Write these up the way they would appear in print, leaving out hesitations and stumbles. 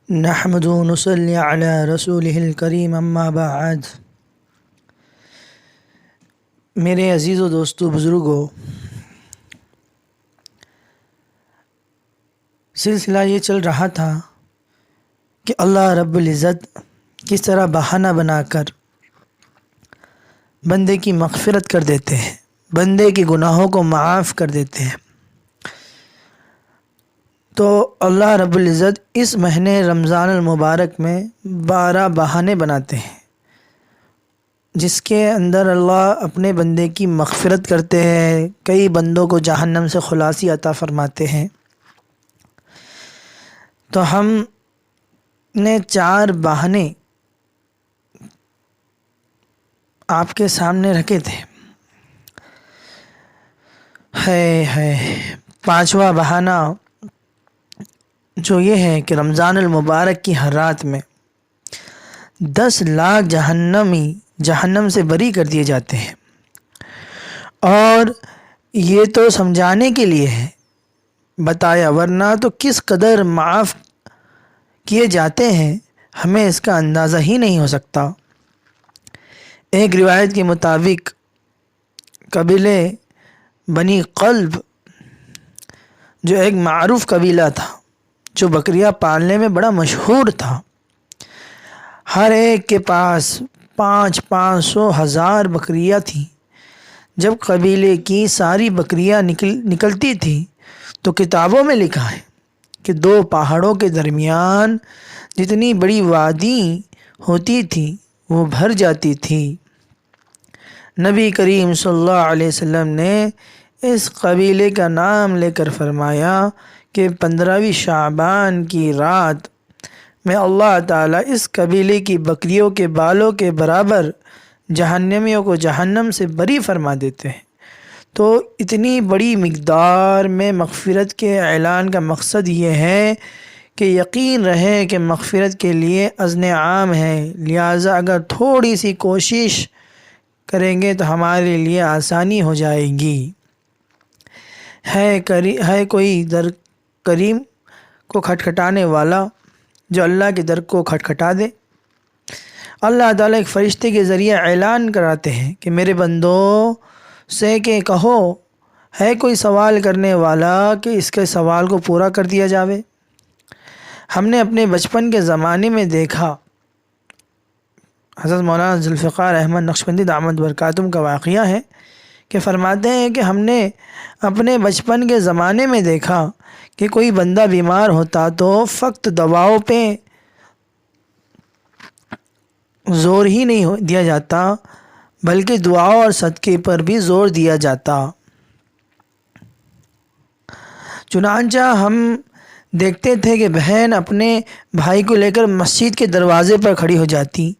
نحمد و نصلی علی رسولہ الکریم اما بعد۔ میرے عزیز و دوستو بزرگوں، سلسلہ یہ چل رہا تھا کہ اللہ رب العزت کس طرح بہانہ بنا کر بندے کی مغفرت کر دیتے ہیں، بندے کے گناہوں کو معاف کر دیتے ہیں۔ تو اللہ رب العزت اس مہینے رمضان المبارک میں 12 بہانے بناتے ہیں جس کے اندر اللہ اپنے بندے کی مغفرت کرتے ہیں، کئی بندوں کو جہنم سے خلاصی عطا فرماتے ہیں۔ تو ہم نے 4 بہانے آپ کے سامنے رکھے تھے۔ پانچواں بہانہ جو یہ ہے کہ رمضان المبارک کی ہر رات میں 10 لاکھ جہنمی جہنم سے بری کر دیے جاتے ہیں، اور یہ تو سمجھانے کے لیے ہے بتایا، ورنہ تو کس قدر معاف کیے جاتے ہیں ہمیں اس کا اندازہ ہی نہیں ہو سکتا۔ ایک روایت کے مطابق قبیلے بنی قلب جو ایک معروف قبیلہ تھا، جو بکریاں پالنے میں بڑا مشہور تھا، ہر ایک کے پاس 500 ہزار بکریاں تھیں۔ جب قبیلے کی ساری بکریاں نکلتی تھیں تو کتابوں میں لکھا ہے کہ 2 پہاڑوں کے درمیان جتنی بڑی وادی ہوتی تھی وہ بھر جاتی تھی۔ نبی کریم صلی اللہ علیہ وسلم نے اس قبیلے کا نام لے کر فرمایا کہ 15ویں شعبان کی رات میں اللہ تعالیٰ اس قبیلے کی بکریوں کے بالوں کے برابر جہنمیوں کو جہنم سے بری فرما دیتے ہیں۔ تو اتنی بڑی مقدار میں مغفرت کے اعلان کا مقصد یہ ہے کہ یقین رہے کہ مغفرت کے لیے اذن عام ہے، لہٰذا اگر تھوڑی سی کوشش کریں گے تو ہمارے لیے آسانی ہو جائے گی۔ ہے کوئی در کریم کو کھٹکھٹانے والا جو اللہ کے در کو کھٹکھٹا دے؟ اللہ تعالیٰ ایک فرشتے کے ذریعے اعلان کراتے ہیں کہ میرے بندوں سے کہ کہو، ہے کوئی سوال کرنے والا کہ اس کے سوال کو پورا کر دیا جاوے۔ ہم نے اپنے بچپن کے زمانے میں دیکھا، حضرت مولانا ذوالفقار احمد نقشبندی دامت برکاتہم کا واقعہ ہے کہ فرماتے ہیں کہ ہم نے اپنے بچپن کے زمانے میں دیکھا کہ کوئی بندہ بیمار ہوتا تو فقط دواؤں پہ زور ہی نہیں دیا جاتا بلکہ دعاؤں اور صدقے پر بھی زور دیا جاتا۔ چنانچہ ہم دیکھتے تھے کہ بہن اپنے بھائی کو لے کر مسجد کے دروازے پر کھڑی ہو جاتی،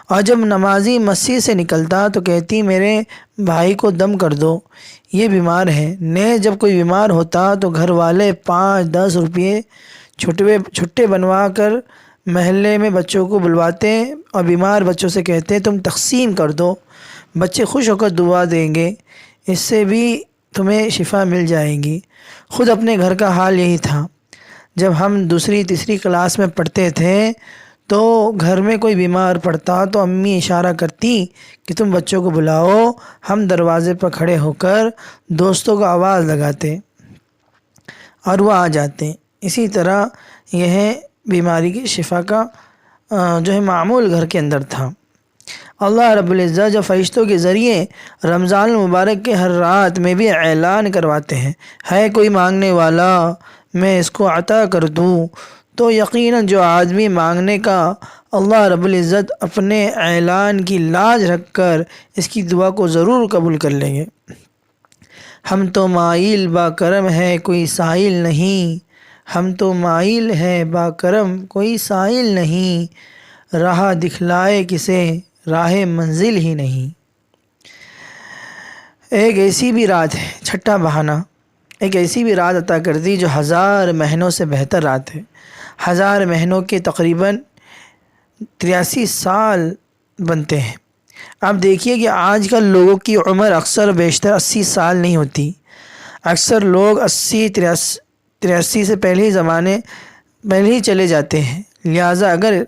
اور جب نمازی مسجد سے نکلتا تو کہتی میرے بھائی کو دم کر دو، یہ بیمار ہے۔ جب کوئی بیمار ہوتا تو گھر والے 5-10 روپے چھٹے بنوا کر محلے میں بچوں کو بلواتے اور بیمار بچوں سے کہتے تم تقسیم کر دو، بچے خوش ہو کر دعا دیں گے، اس سے بھی تمہیں شفا مل جائے گی۔ خود اپنے گھر کا حال یہی تھا۔ جب ہم 2-3 کلاس میں پڑھتے تھے تو گھر میں کوئی بیمار پڑتا تو امی اشارہ کرتی کہ تم بچوں کو بلاؤ، ہم دروازے پر کھڑے ہو کر دوستوں کو آواز لگاتے اور وہ آ جاتے۔ اسی طرح یہ بیماری کی شفا کا جو ہے معمول گھر کے اندر تھا۔ اللہ رب العزت جو فرشتوں کے ذریعے رمضان المبارک کے ہر رات میں بھی اعلان کرواتے ہیں، ہے کوئی مانگنے والا میں اس کو عطا کر دوں، تو یقیناً جو آدمی مانگنے کا اللہ رب العزت اپنے اعلان کی لاج رکھ کر اس کی دعا کو ضرور قبول کر لیں گے۔ ہم تو مائل با کرم ہے کوئی سائل نہیں، ہم تو مائل ہے با کرم کوئی سائل نہیں، راہ دکھلائے کسے راہ منزل ہی نہیں۔ ایک ایسی بھی رات ہے، چھٹا بہانہ، ایک ایسی بھی رات عطا کر دی جو 1000 مہینوں سے بہتر رات ہے۔ 1000 مہینوں کے تقریباً 83 سال بنتے ہیں۔ آپ دیکھیے کہ آج کل لوگوں کی عمر اکثر بیشتر 80 سال نہیں ہوتی، اکثر لوگ 83 سے پہلے ہی چلے جاتے ہیں، لہٰذا اگر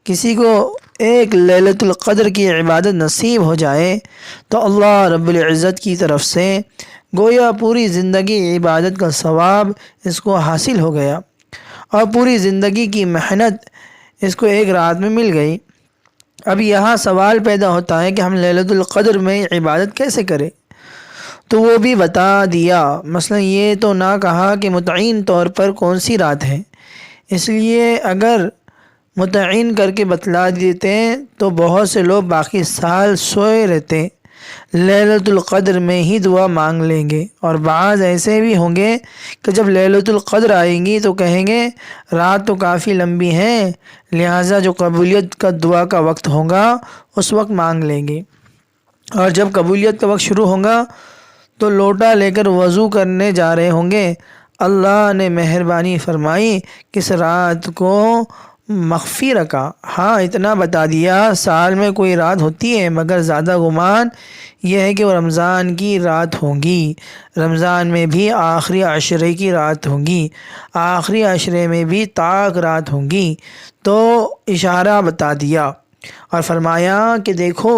کسی کو ایک لیلۃ القدر کی عبادت نصیب ہو جائے تو اللہ رب العزت کی طرف سے گویا پوری زندگی عبادت کا ثواب اس کو حاصل ہو گیا، اور پوری زندگی کی محنت اس کو ایک رات میں مل گئی۔ اب یہاں سوال پیدا ہوتا ہے کہ ہم لیلۃ القدر میں عبادت کیسے کریں؟ تو وہ بھی بتا دیا۔ مثلا یہ تو نہ کہا کہ متعین طور پر کون سی رات ہے، اس لیے اگر متعین کر کے بتلا دیتے تو بہت سے لوگ باقی سال سوئے رہتے، لیلۃ القدر میں ہی دعا مانگ لیں گے، اور بعض ایسے بھی ہوں گے کہ جب لیلۃ القدر آئیں گی تو کہیں گے رات تو کافی لمبی ہے، لہٰذا جو قبولیت کا دعا کا وقت ہوگا اس وقت مانگ لیں گے، اور جب قبولیت کا وقت شروع ہوگا تو لوٹا لے کر وضو کرنے جا رہے ہوں گے۔ اللہ نے مہربانی فرمائی کہ اس رات کو مخفی رکھا۔ ہاں اتنا بتا دیا سال میں کوئی رات ہوتی ہے، مگر زیادہ گمان یہ ہے کہ وہ رمضان کی رات ہوگی، رمضان میں بھی آخری عشرے کی رات ہوگی، آخری عشرے میں بھی طاق رات ہوگی۔ تو اشارہ بتا دیا اور فرمایا کہ دیکھو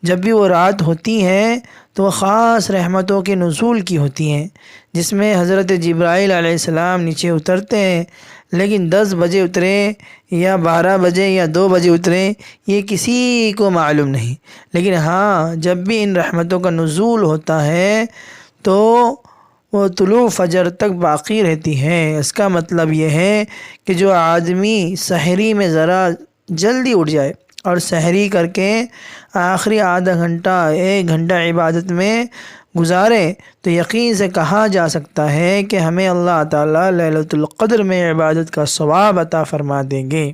جب بھی وہ رات ہوتی ہے تو وہ خاص رحمتوں کے نزول کی ہوتی ہیں، جس میں حضرت جبرائیل علیہ السلام نیچے اترتے ہیں، لیکن 10 بجے اترے یا 12 بجے یا 2 بجے اترے یہ کسی کو معلوم نہیں، لیکن ہاں جب بھی ان رحمتوں کا نزول ہوتا ہے تو وہ طلوع فجر تک باقی رہتی ہیں۔ اس کا مطلب یہ ہے کہ جو آدمی سحری میں ذرا جلدی اٹھ جائے اور سحری کر کے آخری آدھا گھنٹہ 1 گھنٹہ عبادت میں گزارے تو یقین سے کہا جا سکتا ہے کہ ہمیں اللہ تعالیٰ لیلۃ القدر میں عبادت کا ثواب عطا فرما دیں گے۔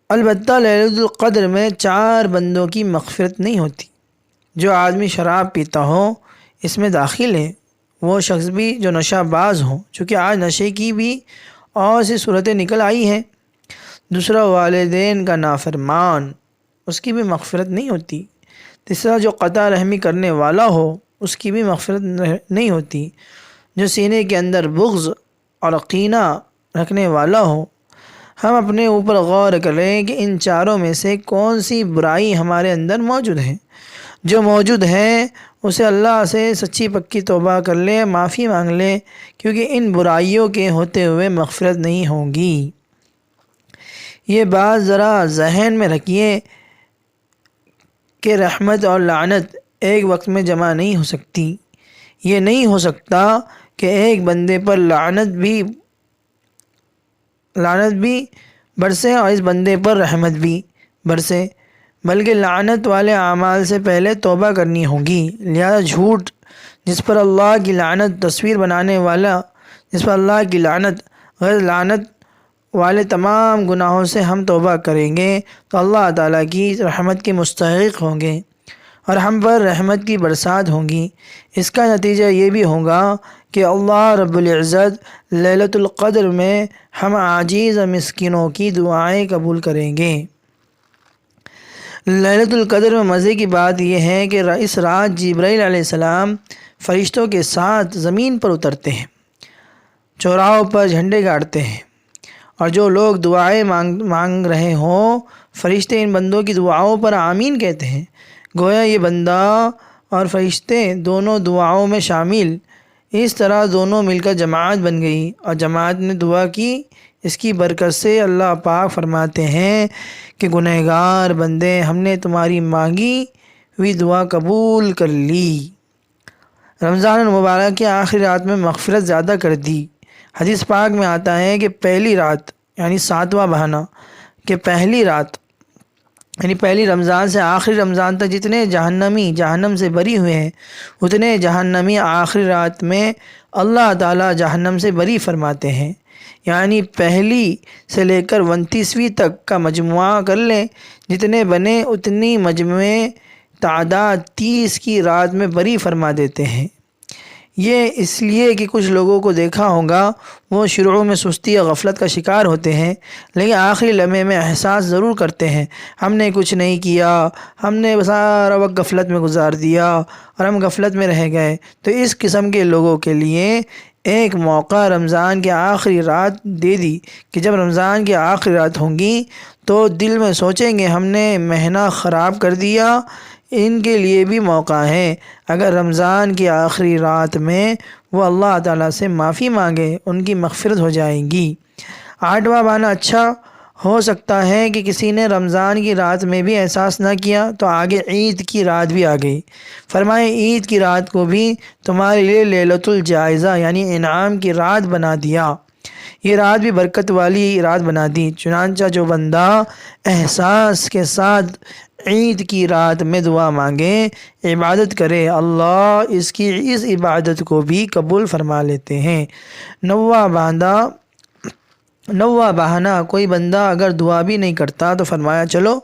البتہ لیلۃ القدر میں 4 بندوں کی مغفرت نہیں ہوتی۔ جو آدمی شراب پیتا ہو اس میں داخل ہے، وہ شخص بھی جو نشہ باز ہوں، چونکہ آج نشے کی بھی اور سی صورتیں نکل آئی ہیں۔ دوسرا والدین کا نافرمان، اس کی بھی مغفرت نہیں ہوتی۔ تیسرا جو قطع رحمی کرنے والا ہو اس کی بھی مغفرت نہیں ہوتی۔ جو سینے کے اندر بغض اور کینہ رکھنے والا ہو۔ ہم اپنے اوپر غور کریں کہ ان چاروں میں سے کون سی برائی ہمارے اندر موجود ہے۔ جو موجود ہے اسے اللہ سے سچی پکی توبہ کر لے، معافی مانگ لے، کیونکہ ان برائیوں کے ہوتے ہوئے مغفرت نہیں ہوگی۔ یہ بات ذرا ذہن میں رکھیے کہ رحمت اور لعنت ایک وقت میں جمع نہیں ہو سکتی۔ یہ نہیں ہو سکتا کہ ایک بندے پر لعنت بھی برسے اور اس بندے پر رحمت بھی برسے، بلکہ لعنت والے اعمال سے پہلے توبہ کرنی ہوگی۔ لہذا جھوٹ جس پر اللہ کی لعنت، تصویر بنانے والا جس پر اللہ کی لعنت، غیر لعنت والے تمام گناہوں سے ہم توبہ کریں گے تو اللہ تعالیٰ کی رحمت کے مستحق ہوں گے اور ہم پر رحمت کی برسات ہوگی۔ اس کا نتیجہ یہ بھی ہوگا کہ اللہ رب العزت لیلۃ القدر میں ہم عاجز و مسکینوں کی دعائیں قبول کریں گے۔ لیلۃ القدر میں مزے کی بات یہ ہے کہ اس رات جبرائیل علیہ السلام فرشتوں کے ساتھ زمین پر اترتے ہیں، چوراہوں پر جھنڈے گاڑتے ہیں، اور جو لوگ دعائیں مانگ رہے ہوں فرشتے ان بندوں کی دعاؤں پر آمین کہتے ہیں۔ گویا یہ بندہ اور فرشتے دونوں دعاؤں میں شامل، اس طرح دونوں مل کر جماعت بن گئی اور جماعت نے دعا کی۔ اس کی برکت سے اللہ پاک فرماتے ہیں کہ گنہگار بندے ہم نے تمہاری مانگی ہوئی دعا قبول کر لی۔ رمضان المبارک کی آخری رات میں مغفرت زیادہ کر دی۔ حدیث پاک میں آتا ہے کہ پہلی رات یعنی 7واں بہانہ کہ پہلی رات یعنی پہلی رمضان سے آخری رمضان تک جتنے جہنمی جہنم سے بری ہوئے ہیں اتنے جہنمی آخری رات میں اللہ تعالیٰ جہنم سے بری فرماتے ہیں۔ یعنی پہلی سے لے کر 29ویں تک کا مجموعہ کر لیں، جتنے بنے اتنی مجموعے تعداد 30 کی رات میں بری فرما دیتے ہیں۔ یہ اس لیے کہ کچھ لوگوں کو دیکھا ہوگا وہ شروع میں سستی اور غفلت کا شکار ہوتے ہیں، لیکن آخری لمحے میں احساس ضرور کرتے ہیں ہم نے کچھ نہیں کیا، ہم نے سارا وقت غفلت میں گزار دیا اور ہم غفلت میں رہ گئے۔ تو اس قسم کے لوگوں کے لیے ایک موقع رمضان کی آخری رات دے دی کہ جب رمضان کی آخری رات ہوں گی تو دل میں سوچیں گے ہم نے مہینہ خراب کر دیا۔ ان کے لیے بھی موقع ہے، اگر رمضان کی آخری رات میں وہ اللہ تعالیٰ سے معافی مانگے ان کی مغفرت ہو جائے گی۔ 8واں بہانہ اچھا ہو سکتا ہے کہ کسی نے رمضان کی رات میں بھی احساس نہ کیا تو آگے عید کی رات بھی آ گئی۔ فرمائے عید کی رات کو بھی تمہارے لیے لیلۃ الجائزہ یعنی انعام کی رات بنا دیا، یہ رات بھی برکت والی رات بنا دی۔ چنانچہ جو بندہ احساس کے ساتھ عید کی رات میں دعا مانگے، عبادت کرے، اللہ اس عبادت کو بھی قبول فرما لیتے ہیں۔ 9واں بہانہ کوئی بندہ اگر دعا بھی نہیں کرتا تو فرمایا چلو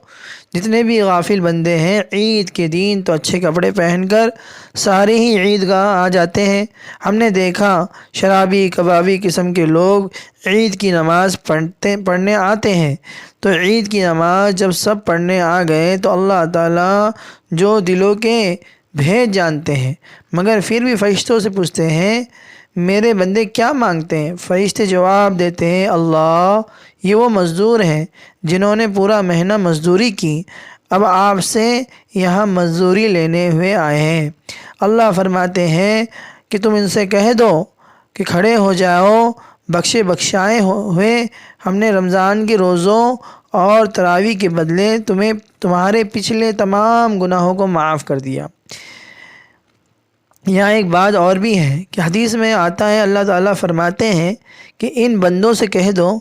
جتنے بھی غافل بندے ہیں عید کے دن تو اچھے کپڑے پہن کر سارے ہی عیدگاہ آ جاتے ہیں۔ ہم نے دیکھا شرابی کبابی قسم کے لوگ عید کی نماز پڑھنے آتے ہیں، تو عید کی نماز جب سب پڑھنے آ گئے تو اللہ تعالیٰ جو دلوں کے بھید جانتے ہیں، مگر پھر بھی فرشتوں سے پوچھتے ہیں میرے بندے کیا مانگتے ہیں؟ فرشتے جواب دیتے ہیں اللہ یہ وہ مزدور ہیں جنہوں نے پورا مہینہ مزدوری کی، اب آپ سے یہاں مزدوری لینے ہوئے آئے ہیں۔ اللہ فرماتے ہیں کہ تم ان سے کہہ دو کہ کھڑے ہو جاؤ، بخشائے ہوئے ہم نے رمضان کے روزوں اور تراویح کے بدلے تمہارے پچھلے تمام گناہوں کو معاف کر دیا۔ یہاں ایک بات اور بھی ہے کہ حدیث میں آتا ہے اللہ تعالیٰ فرماتے ہیں کہ ان بندوں سے کہہ دو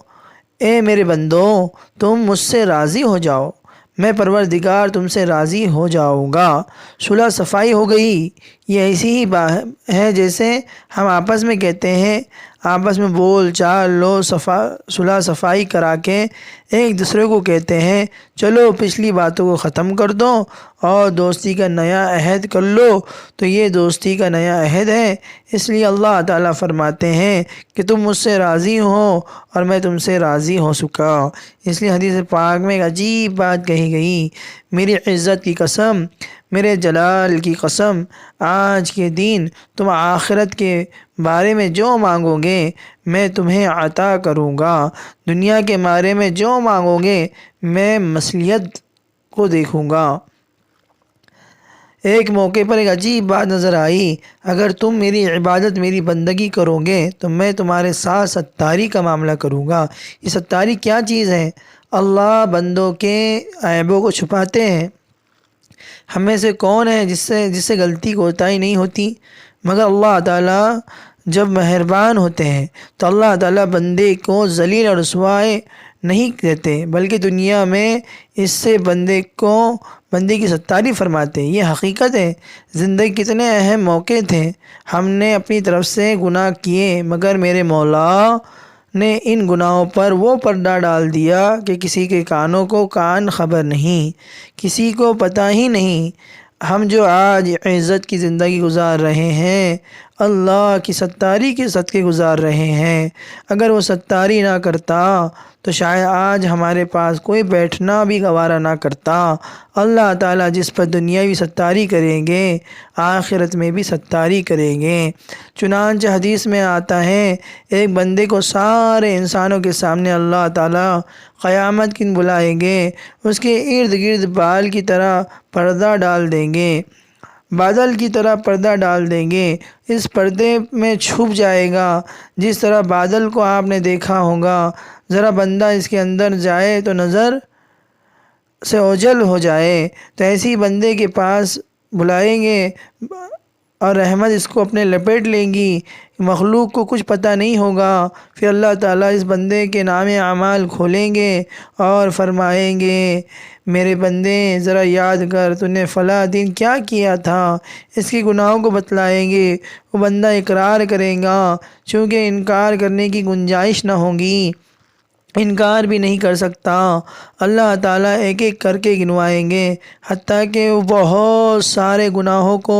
اے میرے بندو تم مجھ سے راضی ہو جاؤ، میں پروردگار تم سے راضی ہو جاؤں گا۔ صلح صفائی ہو گئی، یہ ایسی ہی ہے جیسے ہم آپس میں کہتے ہیں، آپس میں بول چال لو، صلح صفائی کرا کے ایک دوسرے کو کہتے ہیں چلو پچھلی باتوں کو ختم کر دو اور دوستی کا نیا عہد کر لو، تو یہ دوستی کا نیا عہد ہے۔ اس لیے اللہ تعالیٰ فرماتے ہیں کہ تم مجھ سے راضی ہو اور میں تم سے راضی ہو چکا۔ اس لیے حدیث پاک میں ایک عجیب بات کہی گئی، میری عزت کی قسم، میرے جلال کی قسم، آج کے دن تم آخرت کے بارے میں جو مانگو گے میں تمہیں عطا کروں گا، دنیا کے بارے میں جو مانگو گے میں مصلحت کو دیکھوں گا۔ ایک موقع پر ایک عجیب بات نظر آئی، اگر تم میری عبادت میری بندگی کرو گے تو میں تمہارے ساتھ ستاری کا معاملہ کروں گا۔ یہ ستاری کیا چیز ہے؟ اللہ بندوں کے عیبوں کو چھپاتے ہیں۔ ہم میں سے کون ہے جس سے غلطی کوتاہی نہیں ہوتی؟ مگر اللہ تعالیٰ جب مہربان ہوتے ہیں تو اللہ تعالیٰ بندے کو ذلیل اور رسوائے نہیں دیتے، بلکہ دنیا میں اس سے بندے کی ستاری فرماتے ہیں۔ یہ حقیقت ہے۔ زندگی کتنے اہم موقع تھے، ہم نے اپنی طرف سے گناہ کیے مگر میرے مولا نے ان گناہوں پر وہ پردہ ڈال دیا کہ کسی کے کانوں کو خبر نہیں، کسی کو پتہ ہی نہیں۔ ہم جو آج عزت کی زندگی گزار رہے ہیں اللہ کی ستاری کے صدقے گزار رہے ہیں۔ اگر وہ ستاری نہ کرتا تو شاید آج ہمارے پاس کوئی بیٹھنا بھی گوارا نہ کرتا۔ اللہ تعالیٰ جس پر دنیاوی ستاری کریں گے آخرت میں بھی ستاری کریں گے۔ چنانچہ حدیث میں آتا ہے ایک بندے کو سارے انسانوں کے سامنے اللہ تعالیٰ قیامت کے دن بلائیں گے، اس کے ارد گرد بال کی طرح پردہ ڈال دیں گے، بادل کی طرح پردہ ڈال دیں گے، اس پردے میں چھپ جائے گا۔ جس طرح بادل کو آپ نے دیکھا ہوگا، ذرا بندہ اس کے اندر جائے تو نظر سے اوجھل ہو جائے، تو ایسی بندے کے پاس بلائیں گے اور رحمت اس کو اپنے لپیٹ لیں گی، مخلوق کو کچھ پتہ نہیں ہوگا۔ پھر اللہ تعالیٰ اس بندے کے نام اعمال کھولیں گے اور فرمائیں گے میرے بندے ذرا یاد کر تو نے فلاں دن کیا کیا تھا، اس کے گناہوں کو بتلائیں گے۔ وہ بندہ اقرار کرے گا، چونکہ انکار کرنے کی گنجائش نہ ہوگی، انکار بھی نہیں کر سکتا۔ اللہ تعالیٰ ایک ایک کر کے گنوائیں گے، حتیٰ کہ وہ بہت سارے گناہوں کو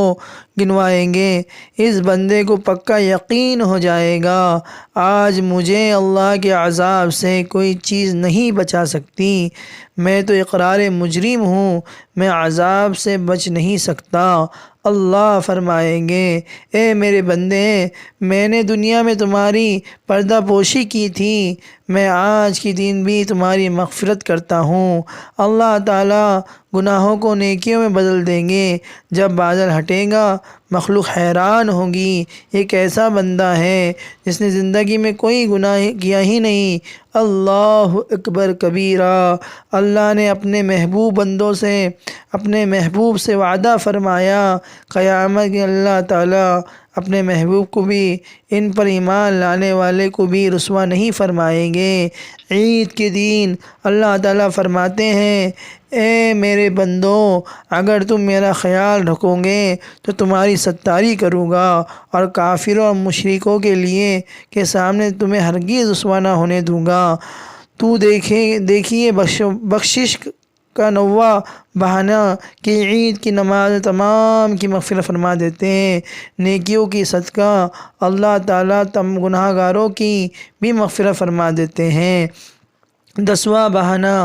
گنوائیں گے۔ اس بندے کو پکا یقین ہو جائے گا آج مجھے اللہ کے عذاب سے کوئی چیز نہیں بچا سکتی، میں تو اقرار مجرم ہوں، میں عذاب سے بچ نہیں سکتا۔ اللہ فرمائیں گے اے میرے بندے، میں نے دنیا میں تمہاری پردہ پوشی کی تھی، میں آج کی دن بھی تمہاری مغفرت کرتا ہوں۔ اللہ تعالیٰ گناہوں کو نیکیوں میں بدل دیں گے۔ جب بادل ہٹے گا مخلوق حیران ہوگی، یہ کیسا بندہ ہے جس نے زندگی میں کوئی گناہ کیا ہی نہیں۔ اللہ اکبر کبیرہ۔ اللہ نے اپنے محبوب بندوں سے، اپنے محبوب سے وعدہ فرمایا قیامت کے اللہ تعالیٰ اپنے محبوب کو بھی، ان پر ایمان لانے والے کو بھی رسوا نہیں فرمائیں گے۔ عید کے دن اللہ تعالیٰ فرماتے ہیں اے میرے بندو، اگر تم میرا خیال رکھو گے تو تمہاری ستاری کروں گا، اور کافروں اور مشرکوں کے لیے کے سامنے تمہیں ہرگز رسوا نہ ہونے دوں گا۔ تو دیکھیے بخشش کا نوا بہانہ کہ عید کی نماز تمام کی مغفرت فرما دیتے ہیں۔ نیکیوں کی صدقہ اللہ تعالیٰ گناہ گاروں کی بھی مغفرت فرما دیتے ہیں۔ 10واں بہانہ،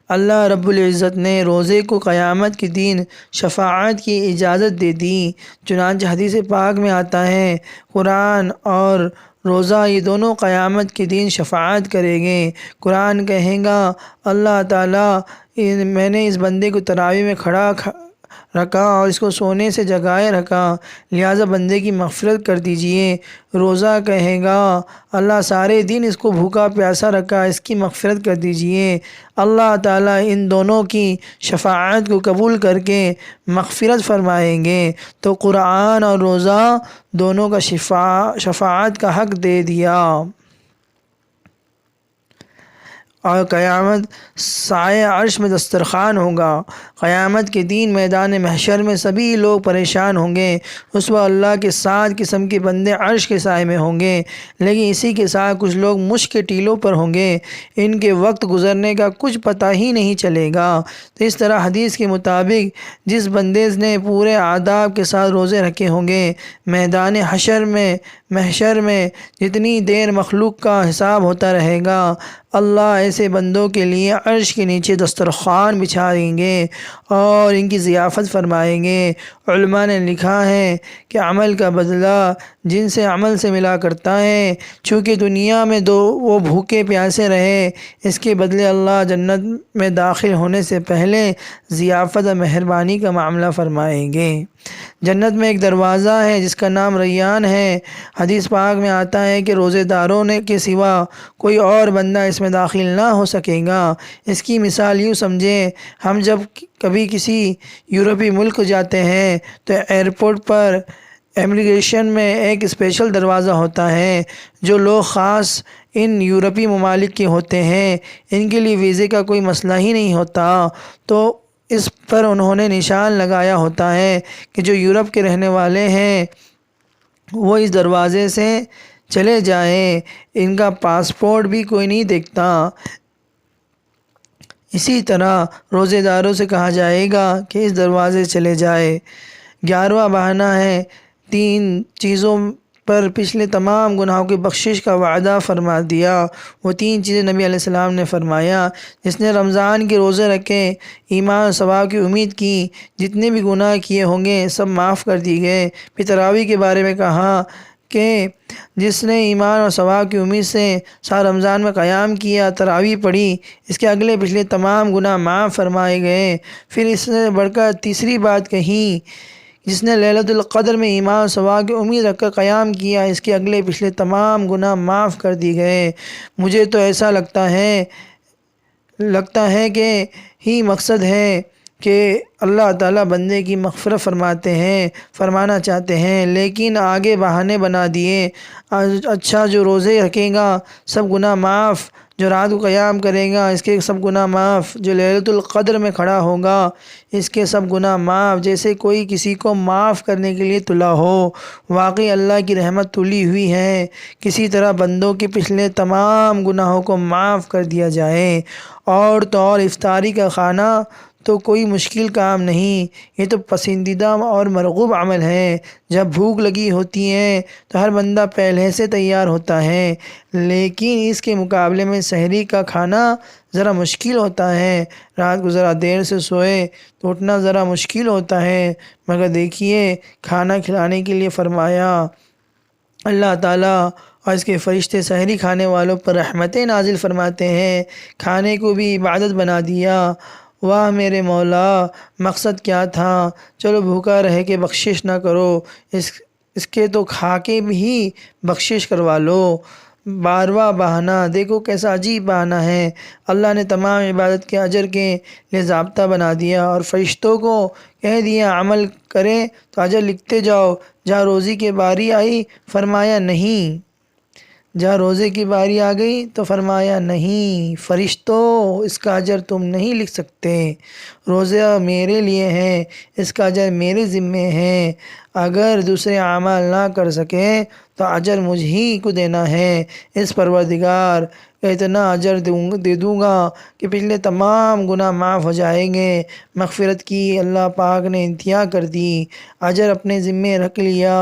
اللہ رب العزت نے روزے کو قیامت کے دن شفاعت کی اجازت دے دی۔ چنانچہ حدیث پاک میں آتا ہے قرآن اور روزہ یہ دونوں قیامت کے دن شفاعت کریں گے۔ قرآن کہے گا اللہ تعالیٰ میں نے اس بندے کو تراویح میں کھڑا رکھا اور اس کو سونے سے جگائے رکھا، لہٰذا بندے کی مغفرت کر دیجئے۔ روزہ کہے گا اللہ سارے دن اس کو بھوکا پیاسا رکھا، اس کی مغفرت کر دیجئے۔ اللہ تعالیٰ ان دونوں کی شفاعت کو قبول کر کے مغفرت فرمائیں گے۔ تو قرآن اور روزہ دونوں کا شفاعت کا حق دے دیا۔ اور قیامت سائے عرش میں دسترخوان ہوگا۔ قیامت کے دن میدان محشر میں سبھی لوگ پریشان ہوں گے۔ اس وقت اللہ کے 7 قسم کے بندے عرش کے سائے میں ہوں گے، لیکن اسی کے ساتھ کچھ لوگ مشک کے ٹیلوں پر ہوں گے، ان کے وقت گزرنے کا کچھ پتہ ہی نہیں چلے گا۔ تو اس طرح حدیث کے مطابق جس بندے نے پورے آداب کے ساتھ روزے رکھے ہوں گے، میدان محشر میں جتنی دیر مخلوق کا حساب ہوتا رہے گا، اللہ ایسے بندوں کے لیے عرش کے نیچے دسترخوان بچھائیں گے اور ان کی ضیافت فرمائیں گے۔ علماء نے لکھا ہے کہ عمل کا بدلہ جن سے عمل سے ملا کرتا ہے، چونکہ دنیا میں وہ بھوکے پیاسے رہے، اس کے بدلے اللہ جنت میں داخل ہونے سے پہلے ضیافت اور مہربانی کا معاملہ فرمائیں گے۔ جنت میں ایک دروازہ ہے جس کا نام ریان ہے۔ حدیث پاک میں آتا ہے کہ روزے داروں کے سوا کوئی اور بندہ اس میں داخل نہ ہو سکے گا۔ اس کی مثال یوں سمجھیں، ہم جب کبھی کسی یورپی ملک جاتے ہیں تو ایئرپورٹ پر امیگریشن میں ایک اسپیشل دروازہ ہوتا ہے جو لوگ خاص ان یورپی ممالک کے ہوتے ہیں، ان کے لیے ویزے کا کوئی مسئلہ ہی نہیں ہوتا، تو اس پر انہوں نے نشان لگایا ہوتا ہے کہ جو یورپ کے رہنے والے ہیں وہ اس دروازے سے چلے جائیں، ان کا پاسپورٹ بھی کوئی نہیں دیکھتا۔ اسی طرح روزے داروں سے کہا جائے گا کہ اس دروازے سے چلے جائے۔ 11واں بہانہ ہے 3 چیزوں پر پچھلے تمام گناہوں کی بخشش کا وعدہ فرما دیا۔ وہ 3 چیزیں نبی علیہ السلام نے فرمایا، جس نے رمضان کے روزے رکھے، ایمان اور ثواب کی امید کی، جتنے بھی گناہ کیے ہوں گے سب معاف کر دیے گئے۔ پھر تراویح کے بارے میں کہا کہ جس نے ایمان اور ثواب کی امید سے سارا رمضان میں قیام کیا، تراویح پڑھی، اس کے اگلے پچھلے تمام گناہ معاف فرمائے گئے۔ پھر اس نے بڑھ کر تیسری بات کہی، جس نے لیلۃ القدر میں ایمان اور ثواب کی امید رکھ کر قیام کیا، اس کے اگلے پچھلے تمام گناہ معاف کر دیے گئے۔ مجھے تو ایسا لگتا ہے کہ ہی مقصد ہے کہ اللہ تعالیٰ بندے کی مغفرت فرمانا چاہتے ہیں، لیکن آگے بہانے بنا دیے۔ اچھا جو روزے رکھے گا سب گناہ معاف، جو رات کو قیام کرے گا اس کے سب گناہ معاف، جو لیلۃ القدر میں کھڑا ہوگا اس کے سب گناہ معاف، جیسے کوئی کسی کو معاف کرنے کے لیے تلا ہو۔ واقعی اللہ کی رحمت تلی ہوئی ہے، کسی طرح بندوں کے پچھلے تمام گناہوں کو معاف کر دیا جائے۔ اور تو اور افطاری کا کھانا تو کوئی مشکل کام نہیں، یہ تو پسندیدہ اور مرغوب عمل ہے۔ جب بھوک لگی ہوتی ہے تو ہر بندہ پہلے سے تیار ہوتا ہے، لیکن اس کے مقابلے میں سحری کا کھانا ذرا مشکل ہوتا ہے۔ رات کو ذرا دیر سے سوئے تو اٹھنا ذرا مشکل ہوتا ہے، مگر دیکھیے کھانا کھلانے کے لیے فرمایا اللہ تعالیٰ اور اس کے فرشتے سحری کھانے والوں پر رحمتیں نازل فرماتے ہیں، کھانے کو بھی عبادت بنا دیا۔ واہ میرے مولا، مقصد کیا تھا؟ چلو بھوکا رہ کے بخشش نہ کرو، اس کے تو کھا کے بھی بخشش کروا لو۔ بارواں بہانہ، دیکھو کیسا عجیب بہانہ ہے۔ اللہ نے تمام عبادت کے اجر کے لیے ضابطہ بنا دیا اور فرشتوں کو کہہ دیا عمل کریں تو اجر لکھتے جاؤ۔ جہاں روزی کی باری آئی فرمایا نہیں، جہاں روزے کی باری آ گئی تو فرمایا نہیں، فرشتوں اس کا اجر تم نہیں لکھ سکتے، روزہ میرے لیے ہے، اس کا اجر میرے ذمے ہے۔ اگر دوسرے اعمال نہ کر سکے تو اجر مجھ ہی کو دینا ہے۔ اس پروردگار کا اتنا اجر دے دوں گا کہ پچھلے تمام گناہ معاف ہو جائیں گے۔ مغفرت کی اللہ پاک نے انتہا کر دی، اجر اپنے ذمے رکھ لیا۔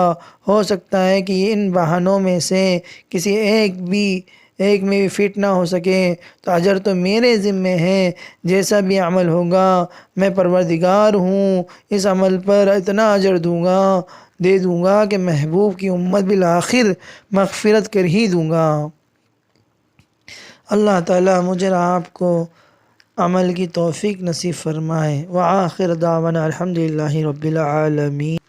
ہو سکتا ہے کہ ان بہانوں میں سے کسی ایک میں بھی فٹ نہ ہو سکے تو اجر تو میرے ذمے ہے، جیسا بھی عمل ہوگا میں پروردگار ہوں، اس عمل پر اتنا اجر دے دوں گا کہ محبوب کی امت بالآخر مغفرت کر ہی دوں گا۔ اللہ تعالیٰ مجھے اور آپ کو عمل کی توفیق نصیب فرمائے۔ وآخر دعوانا الحمدللہ رب العالمین۔